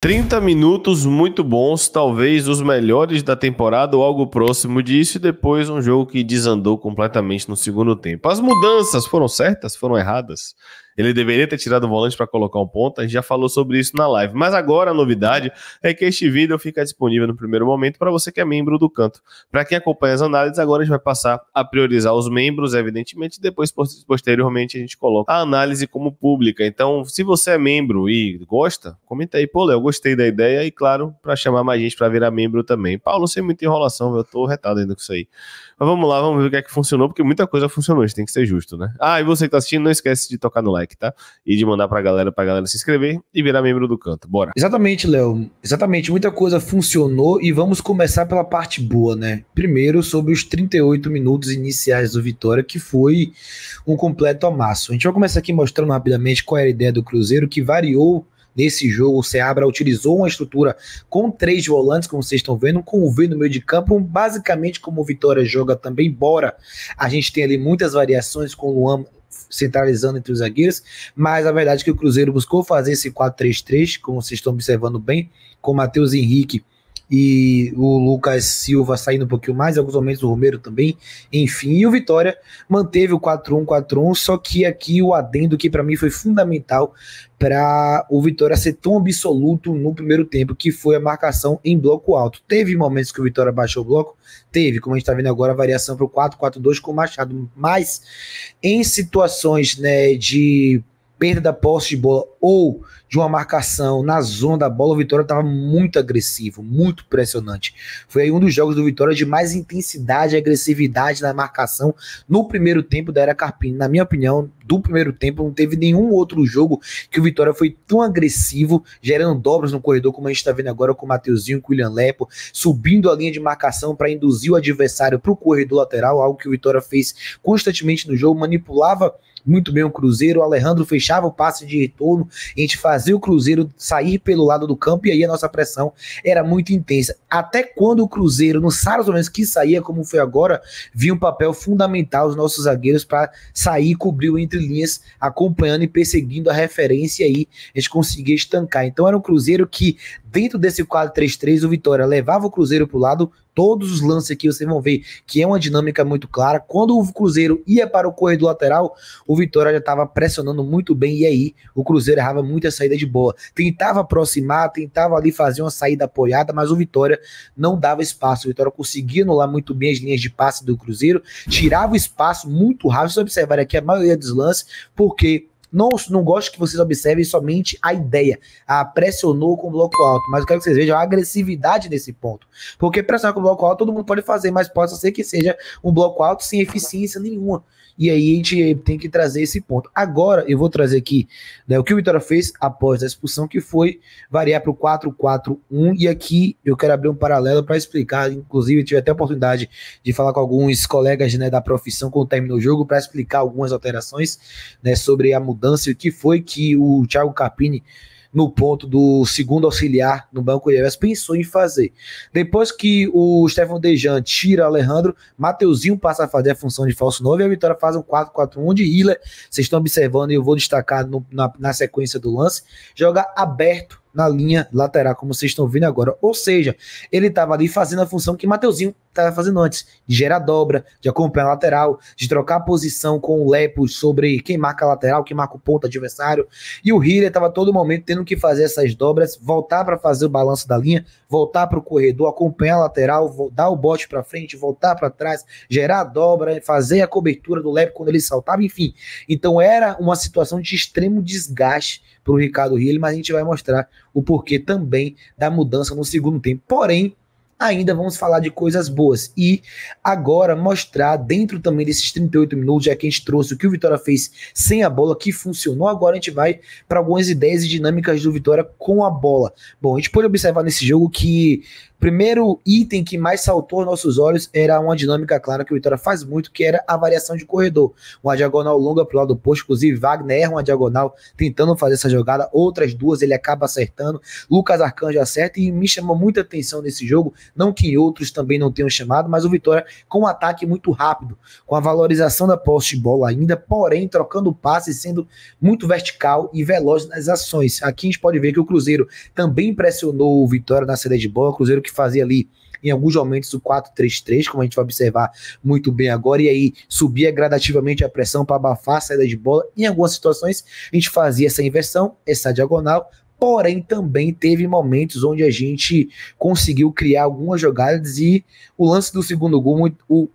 30 minutos muito bons, talvez os melhores da temporada ou algo próximo disso, e depois um jogo que desandou completamente no segundo tempo. As mudanças foram certas? Foram erradas? Ele deveria ter tirado o volante para colocar um ponta, a gente já falou sobre isso na live. Mas agora a novidade é que este vídeo fica disponível no primeiro momento para você que é membro do Canto. Para quem acompanha as análises, agora a gente vai passar a priorizar os membros, evidentemente, e depois, posteriormente, a gente coloca a análise como pública. Então, se você é membro e gosta, comenta aí, pô, Léo, gostei da ideia, e claro, para chamar mais gente para virar membro também. Paulo, sem muita enrolação, eu tô retado ainda com isso aí. Mas vamos lá, vamos ver o que é que funcionou, porque muita coisa funcionou, a gente tem que ser justo, né? Ah, e você que tá assistindo, não esquece de tocar no like, tá? E de mandar pra galera se inscrever e virar membro do Canto. Bora. Exatamente, Léo. Exatamente, muita coisa funcionou e vamos começar pela parte boa, né? Primeiro, sobre os 38 minutos iniciais do Vitória, que foi um completo amasso. A gente vai começar aqui mostrando rapidamente qual era a ideia do Cruzeiro, que variou nesse jogo. O Seabra utilizou uma estrutura com 3 volantes, como vocês estão vendo, com o V no meio de campo, basicamente como o Vitória joga também, embora a gente tenha ali muitas variações com o Luan centralizando entre os zagueiros, mas a verdade é que o Cruzeiro buscou fazer esse 4-3-3, como vocês estão observando bem, com o Matheus Henrique e o Lucas Silva saindo um pouquinho mais, em alguns momentos o Romero também, enfim, e o Vitória manteve o 4-1-4-1, só que aqui o adendo que para mim foi fundamental para o Vitória ser tão absoluto no primeiro tempo, que foi a marcação em bloco alto. Teve momentos que o Vitória baixou o bloco, teve, como a gente está vendo agora, a variação para o 4-4-2 com o Machado, mas em situações, né, de perda da posse de bola ou de uma marcação na zona da bola, o Vitória estava muito agressivo, muito pressionante. Foi aí um dos jogos do Vitória de mais intensidade e agressividade na marcação no primeiro tempo da era Carpini. Na minha opinião, do primeiro tempo não teve nenhum outro jogo que o Vitória foi tão agressivo, gerando dobras no corredor, como a gente está vendo agora com o Mateuzinho, com o William Lepo, subindo a linha de marcação para induzir o adversário para o corredor lateral, algo que o Vitória fez constantemente no jogo, manipulava muito bem o Cruzeiro, o Alejandro fechava o passe de retorno, a gente fazia o Cruzeiro sair pelo lado do campo, e aí a nossa pressão era muito intensa. Até quando o Cruzeiro, nos raros momentos que saía, como foi agora, via um papel fundamental os nossos zagueiros para sair e cobrir o entre linhas, acompanhando e perseguindo a referência, e aí a gente conseguia estancar. Então era um Cruzeiro que, dentro desse 4-3-3, o Vitória levava o Cruzeiro para o lado. Todos os lances aqui vocês vão ver que é uma dinâmica muito clara. Quando o Cruzeiro ia para o corredor lateral, o Vitória já estava pressionando muito bem, e aí o Cruzeiro errava muita saída de bola. Tentava aproximar, tentava ali fazer uma saída apoiada, mas o Vitória não dava espaço. O Vitória conseguia anular muito bem as linhas de passe do Cruzeiro, tirava o espaço muito rápido. Vocês observarem aqui a maioria dos lances, porque não gosto que vocês observem somente a ideia. Pressionou com o bloco alto, mas eu quero que vocês vejam a agressividade nesse ponto. Porque pressionar com o bloco alto todo mundo pode fazer, mas pode ser que seja um bloco alto sem eficiência nenhuma. E aí a gente tem que trazer esse ponto. Agora eu vou trazer aqui, né, o que o Vitória fez após a expulsão, que foi variar para o 4-4-1, e aqui eu quero abrir um paralelo para explicar. Inclusive eu tive até a oportunidade de falar com alguns colegas, né, da profissão quando terminou o jogo, para explicar algumas alterações, né, sobre a mudança e o que foi que o Thiago Carpini, no ponto do segundo auxiliar no banco de reservas, pensou em fazer. Depois que o Stefan Dejan tira o Alejandro, Mateuzinho passa a fazer a função de falso 9, e a Vitória faz um 4-4-1 de Hiller. Vocês estão observando, e eu vou destacar na sequência do lance, joga aberto na linha lateral, como vocês estão vendo agora. Ou seja, ele estava ali fazendo a função que Mateuzinho estava fazendo antes, de gerar dobra, de acompanhar a lateral, de trocar a posição com o Lepo sobre quem marca a lateral, quem marca o ponto adversário, e o Hiller estava todo momento tendo que fazer essas dobras, voltar para fazer o balanço da linha, voltar para o corredor, acompanhar a lateral, dar o bote para frente, voltar para trás, gerar a dobra, fazer a cobertura do Lepo quando ele saltava, enfim. Então era uma situação de extremo desgaste para o Ricardo Hiller, mas a gente vai mostrar o porquê também da mudança no segundo tempo. Porém, ainda vamos falar de coisas boas, e agora mostrar dentro também desses 38 minutos, já que a gente trouxe o que o Vitória fez sem a bola, que funcionou. Agora a gente vai para algumas ideias e dinâmicas do Vitória com a bola. Bom, a gente pode observar nesse jogo que o primeiro item que mais saltou aos nossos olhos era uma dinâmica clara que o Vitória faz muito, que era a variação de corredor. Uma diagonal longa para o lado oposto, inclusive Wagner erra uma diagonal tentando fazer essa jogada, outras duas ele acaba acertando, Lucas Arcanjo acerta, e me chamou muita atenção nesse jogo não que em outros também não tenham chamado, mas o Vitória com um ataque muito rápido, com a valorização da posse de bola ainda, porém trocando passes, sendo muito vertical e veloz nas ações. Aqui a gente pode ver que o Cruzeiro também pressionou o Vitória na saída de bola, o Cruzeiro que fazia ali em alguns momentos o 4-3-3, como a gente vai observar muito bem agora, e aí subia gradativamente a pressão para abafar a saída de bola. Em algumas situações a gente fazia essa inversão, essa diagonal, porém também teve momentos onde a gente conseguiu criar algumas jogadas e o lance do segundo gol,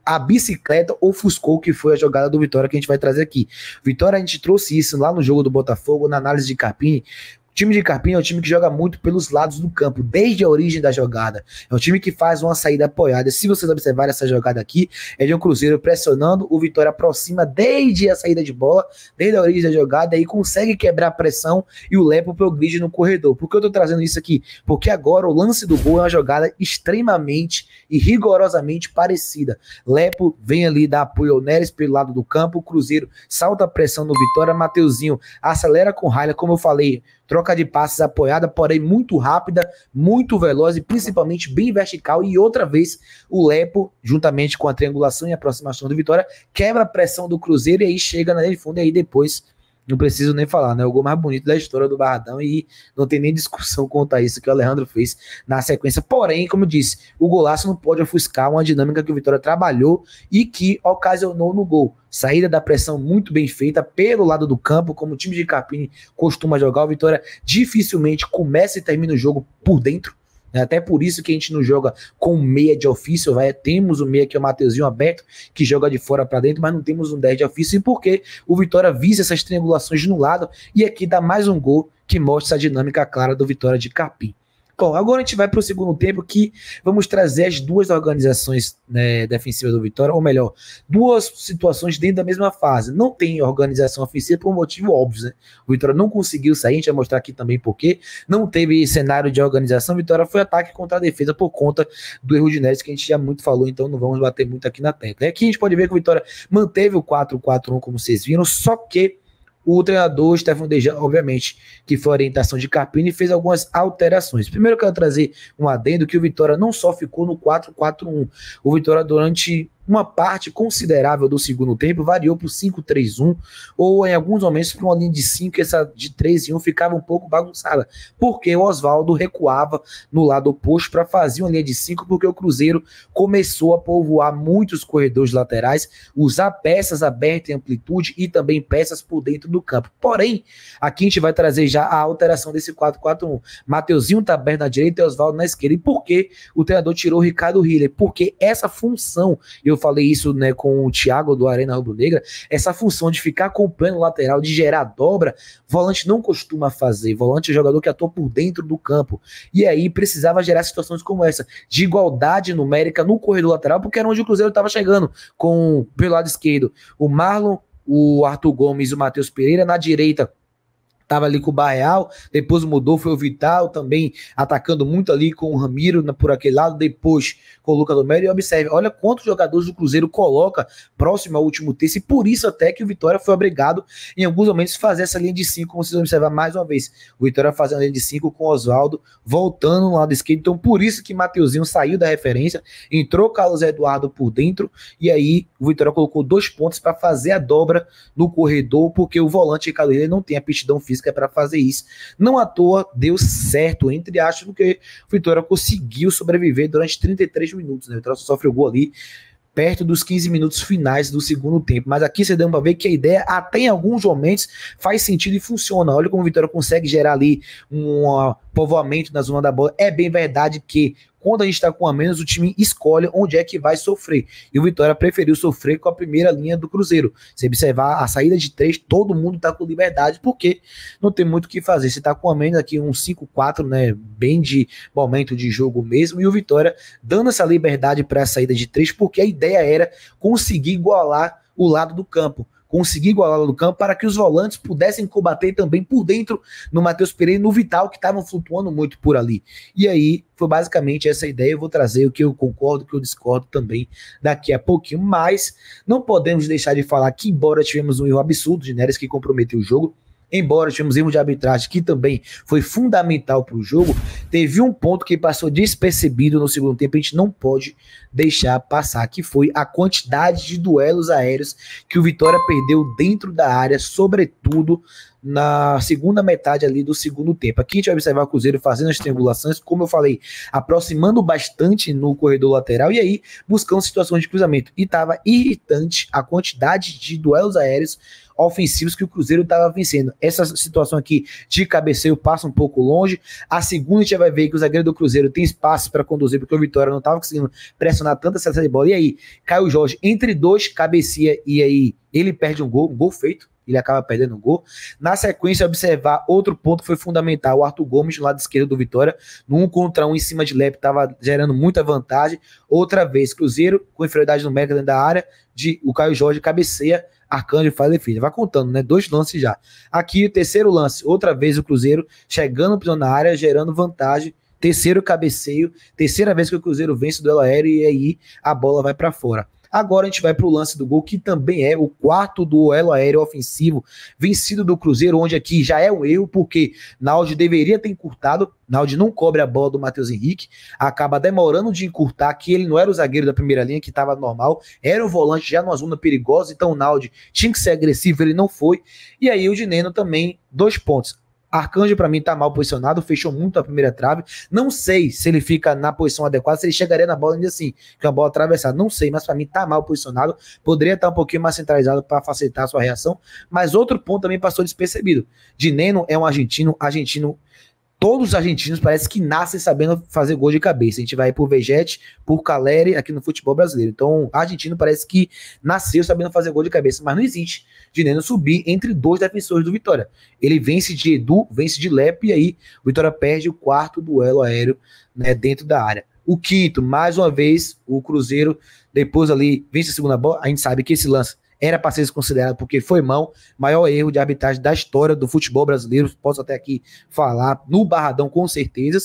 a bicicleta ofuscou, que foi a jogada do Vitória que a gente vai trazer aqui. Vitória, a gente trouxe isso lá no jogo do Botafogo, na análise de Carpini. O time de Carpini é um time que joga muito pelos lados do campo, desde a origem da jogada. É um time que faz uma saída apoiada. Se vocês observarem essa jogada aqui, é de um Cruzeiro pressionando, o Vitória aproxima desde a saída de bola, desde a origem da jogada, e consegue quebrar a pressão e o Lepo progride no corredor. Por que eu tô trazendo isso aqui? Porque agora o lance do gol é uma jogada extremamente e rigorosamente parecida. Lepo vem ali dar apoio ao Neres pelo lado do campo, o Cruzeiro salta a pressão no Vitória, Mateuzinho acelera com raiva, como eu falei, troca de passes apoiada, porém muito rápida, muito veloz e principalmente bem vertical. E outra vez o Lepo, juntamente com a triangulação e aproximação do Vitória, quebra a pressão do Cruzeiro e aí chega na linha de fundo. E aí depois, não preciso nem falar, né? O gol mais bonito da história do Barradão e não tem nem discussão quanto a isso que o Alejandro fez na sequência. Porém, como eu disse, o golaço não pode ofuscar uma dinâmica que o Vitória trabalhou e que ocasionou no gol. Saída da pressão muito bem feita pelo lado do campo, como o time de Carpini costuma jogar. O Vitória dificilmente começa e termina o jogo por dentro. Até por isso que a gente não joga com meia de ofício, temos o meia que é o Mateuzinho aberto, que joga de fora para dentro, mas não temos um 10 de ofício, e porque o Vitória visa essas triangulações no lado, e aqui dá mais um gol que mostra essa dinâmica clara do Vitória de Capim. Bom, agora a gente vai para o segundo tempo, que vamos trazer as duas organizações, né, defensivas do Vitória, ou melhor, duas situações dentro da mesma fase. Não tem organização ofensiva por um motivo óbvio, né? O Vitória não conseguiu sair, a gente vai mostrar aqui também porque não teve cenário de organização. O Vitória foi ataque contra a defesa por conta do erro de Neres, que a gente já muito falou, então não vamos bater muito aqui na tecla. Aqui a gente pode ver que o Vitória manteve o 4-4-1, como vocês viram, só que o treinador Stefano Dejan, obviamente, que foi a orientação de Carpini, fez algumas alterações. Primeiro eu quero trazer um adendo que o Vitória não só ficou no 4-4-1, o Vitória durante uma parte considerável do segundo tempo variou para o 5-3-1 ou em alguns momentos para uma linha de 5, essa de 3 em 1 ficava um pouco bagunçada, porque o Oswaldo recuava no lado oposto para fazer uma linha de 5, porque o Cruzeiro começou a povoar muitos corredores laterais, usar peças abertas em amplitude e também peças por dentro do campo. Porém, aqui a gente vai trazer já a alteração desse 4-4-1. Mateuzinho está aberto na direita e Oswaldo na esquerda. E por que o treinador tirou o Ricardo Hiller? Porque essa função, eu falei isso, né, com o Thiago do Arena Rubro-Negra, essa função de ficar acompanhando o lateral, de gerar dobra, volante não costuma fazer. Volante é jogador que atua por dentro do campo. E aí precisava gerar situações como essa, de igualdade numérica no corredor lateral, porque era onde o Cruzeiro estava chegando, com pelo lado esquerdo o Marlon, o Arthur Gomes e o Matheus Pereira, na direita estava ali com o Barreal, depois mudou, foi o Vital, também atacando muito ali com o Ramiro por aquele lado, depois com o Lucas Romero, e observe, olha quantos jogadores do Cruzeiro coloca próximo ao último terço, e por isso até que o Vitória foi obrigado, em alguns momentos, a fazer essa linha de 5, como vocês vão observar mais uma vez, o Vitória fazendo a linha de 5 com o Oswaldo, voltando no lado esquerdo, então por isso que Mateuzinho saiu da referência, entrou Carlos Eduardo por dentro, e aí o Vitória colocou 2 pontos para fazer a dobra no corredor, porque o volante Ricardo Hiller não tem aptidão física para fazer isso. Não à toa deu certo, entre aspas, porque o Vitória conseguiu sobreviver durante 33 minutos, né? O Vitória só sofreu gol ali perto dos 15 minutos finais do segundo tempo, mas aqui você deu para ver que a ideia até em alguns momentos faz sentido e funciona. Olha como o Vitória consegue gerar ali um povoamento na zona da bola. É bem verdade que quando a gente está com a menos, o time escolhe onde é que vai sofrer. E o Vitória preferiu sofrer com a primeira linha do Cruzeiro. Se observar a saída de 3, todo mundo está com liberdade, porque não tem muito o que fazer. Você está com a menos aqui um 5-4, né, bem de momento de jogo mesmo, e o Vitória dando essa liberdade para a saída de 3, porque a ideia era conseguir igualar o lado do campo. Conseguir igualar do campo para que os volantes pudessem combater também por dentro no Matheus Pereira e no Vital, que estavam flutuando muito por ali. E aí foi basicamente essa ideia. Eu vou trazer o que eu concordo, o que eu discordo também daqui a pouquinho, mas não podemos deixar de falar que, embora tivemos um erro absurdo de Neres que comprometeu o jogo, embora tivemos erro de arbitragem que também foi fundamental para o jogo, teve um ponto que passou despercebido no segundo tempo, a gente não pode deixar passar, que foi a quantidade de duelos aéreos que o Vitória perdeu dentro da área, sobretudo na segunda metade ali do segundo tempo. Aqui a gente vai observar o Cruzeiro fazendo as triangulações, como eu falei, aproximando bastante no corredor lateral e aí buscando situações de cruzamento. E estava irritante a quantidade de duelos aéreos ofensivos que o Cruzeiro estava vencendo. Essa situação aqui de cabeceio passa um pouco longe. A segunda a gente vai ver que o zagueiro do Cruzeiro tem espaço para conduzir, porque o Vitória não estava conseguindo pressionar tanta saída de bola. E aí, Caio Jorge, entre dois, cabeceia e aí ele perde um gol feito. Ele acaba perdendo um gol. Na sequência, observar outro ponto que foi fundamental. O Arthur Gomes, do lado esquerdo do Vitória, no 1 contra 1 em cima de Lepe, estava gerando muita vantagem. Outra vez, Cruzeiro, com inferioridade numérica dentro da área, o Caio Jorge cabeceia, Arcanjo faz defesa. Vai contando, né? 2 lances já. Aqui, o terceiro lance, outra vez o Cruzeiro chegando na área, gerando vantagem. Terceiro cabeceio, terceira vez que o Cruzeiro vence o duelo aéreo e aí a bola vai para fora. Agora a gente vai para o lance do gol, que também é o quarto duelo aéreo ofensivo vencido do Cruzeiro, onde aqui já é um erro, porque Naldi deveria ter encurtado, Naldi não cobre a bola do Matheus Henrique, acaba demorando de encurtar, que ele não era o zagueiro da primeira linha, que estava normal, era o volante já numa zona perigosa, então o Naldi tinha que ser agressivo, ele não foi, e aí o Dineno também, 2 pontos. Arcanjo, para mim, tá mal posicionado, fechou muito a primeira trave. Não sei se ele fica na posição adequada, se ele chegaria na bola ainda assim, que é uma bola atravessada. Não sei, mas para mim tá mal posicionado. Poderia estar um pouquinho mais centralizado para facilitar a sua reação. Mas outro ponto também passou despercebido. Dineno é um argentino. Todos os argentinos parece que nascem sabendo fazer gol de cabeça. A gente vai por Vegete, por Caleri aqui no futebol brasileiro. Então, argentino parece que nasceu sabendo fazer gol de cabeça, mas não existe Dineno subir entre 2 defensores do Vitória. Ele vence de Edu, vence de Lepe, e aí o Vitória perde o quarto duelo aéreo, né, dentro da área. O quinto, mais uma vez, o Cruzeiro, depois ali, vence a segunda bola. A gente sabe que esse lance era para ser desconsiderado porque foi maior erro de arbitragem da história do futebol brasileiro, posso até aqui falar, no Barradão com certeza,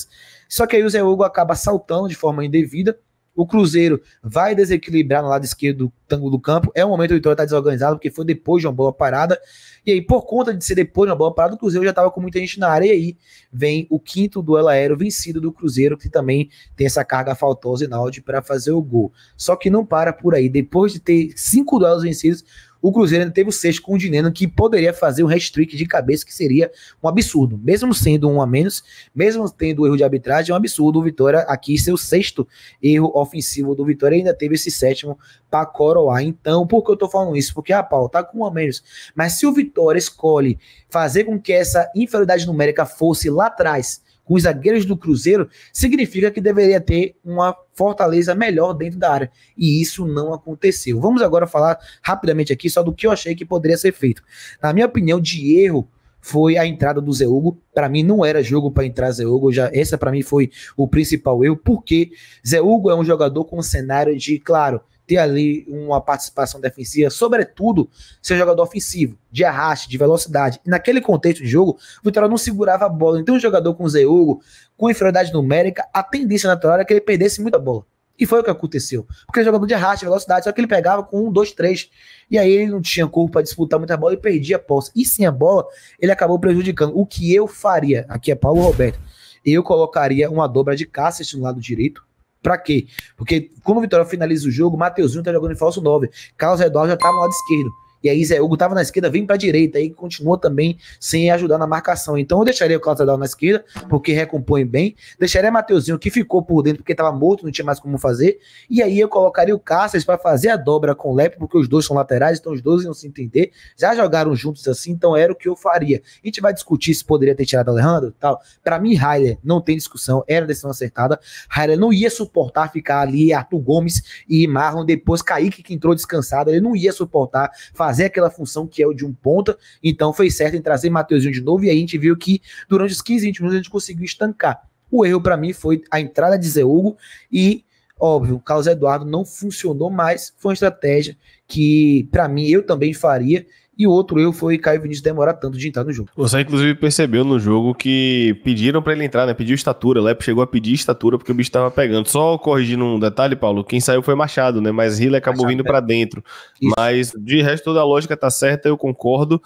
só que aí o Zé Hugo acaba saltando de forma indevida, o Cruzeiro vai desequilibrar no lado esquerdo do campo, é o momento que o Vitória está desorganizado, porque foi depois de uma bola parada, e aí por conta de ser depois de uma bola parada, o Cruzeiro já estava com muita gente na área, e aí vem o quinto duelo aéreo vencido do Cruzeiro, que também tem essa carga faltosa e Naldi para fazer o gol. Só que não para por aí, depois de ter 5 duelos vencidos, o Cruzeiro ainda teve o sexto com o Dineno, que poderia fazer um hat-trick de cabeça, que seria um absurdo. Mesmo sendo um a menos, mesmo tendo o erro de arbitragem, é um absurdo o Vitória aqui ser o 6º erro ofensivo do Vitória, e ainda teve esse 7º para coroar. Então, por que eu tô falando isso? Porque, Paulo, tá com um a menos. Mas se o Vitória escolhe fazer com que essa inferioridade numérica fosse lá atrás, com os zagueiros do Cruzeiro, significa que deveria ter uma fortaleza melhor dentro da área. E isso não aconteceu. Vamos agora falar rapidamente aqui só do que eu achei que poderia ser feito. Na minha opinião, de erro, foi a entrada do Zé Hugo. Para mim não era jogo para entrar Zé Hugo, essa para mim foi o principal erro, porque Zé Hugo é um jogador com um cenário de, claro, ter ali uma participação defensiva, sobretudo ser jogador ofensivo, de arraste, de velocidade. E naquele contexto de jogo, o Vitória não segurava a bola. Então um jogador com o Zé Hugo, com inferioridade numérica, a tendência natural era que ele perdesse muita bola. E foi o que aconteceu. Porque ele é jogador de arraste, velocidade, só que ele pegava com 1, 2, 3. E aí ele não tinha corpo para disputar muita bola e perdia a posse. E sem a bola, ele acabou prejudicando. O que eu faria? Aqui é Paulo Roberto. Eu colocaria uma dobra de Cáceres no lado direito. Pra quê? Porque quando o Vitória finaliza o jogo, Mateuzinho tá jogando em falso 9. Carlos Eduardo já tá no lado esquerdo. E aí Zé Hugo tava na esquerda, vem pra direita, aí continua também sem ajudar na marcação. Então eu deixaria o Carlos Eduardo na esquerda, porque recompõe bem. Deixaria Mateuzinho, que ficou por dentro, porque tava morto, não tinha mais como fazer. E aí eu colocaria o Cáceres para fazer a dobra com o Lepe, porque os dois são laterais, então os dois iam se entender. Já jogaram juntos assim, então era o que eu faria. A gente vai discutir se poderia ter tirado o Alejandro e tal. Pra mim, Railer não tem discussão, era a decisão acertada. Railer não ia suportar ficar ali, Arthur Gomes e Marlon, depois Kaique, que entrou descansado, ele não ia suportar fazer aquela função que é o de um ponta, então foi certo em trazer Mateuzinho de novo, e aí a gente viu que durante os 15, 20 minutos a gente conseguiu estancar. O erro para mim foi a entrada de Zé Hugo e, óbvio, o Carlos Eduardo não funcionou mais, foi uma estratégia que para mim eu também faria. E o outro erro foi Caio Vinícius demorar tanto de entrar no jogo. Você, inclusive, percebeu no jogo que pediram pra ele entrar, né? Pediu estatura. O Lepe chegou a pedir estatura porque o bicho tava pegando. Só corrigindo um detalhe, Paulo, quem saiu foi Machado, né? Mas Hiller acabou vindo pra dentro. Isso. Mas, de resto, toda a lógica tá certa, eu concordo.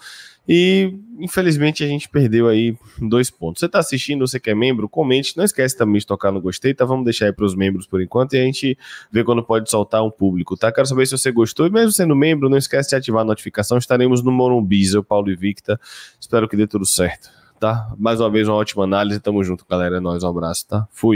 E, infelizmente, a gente perdeu aí 2 pontos. Você tá assistindo, você que é membro, comente. Não esquece também de tocar no gostei, tá? Vamos deixar aí pros membros por enquanto e a gente vê quando pode soltar um público, tá? Quero saber se você gostou. E mesmo sendo membro, não esquece de ativar a notificação. Estaremos no Morumbi, eu, Paulo e Victor. Espero que dê tudo certo, tá? Mais uma vez, uma ótima análise. Tamo junto, galera. É nóis, um abraço, tá? Fui.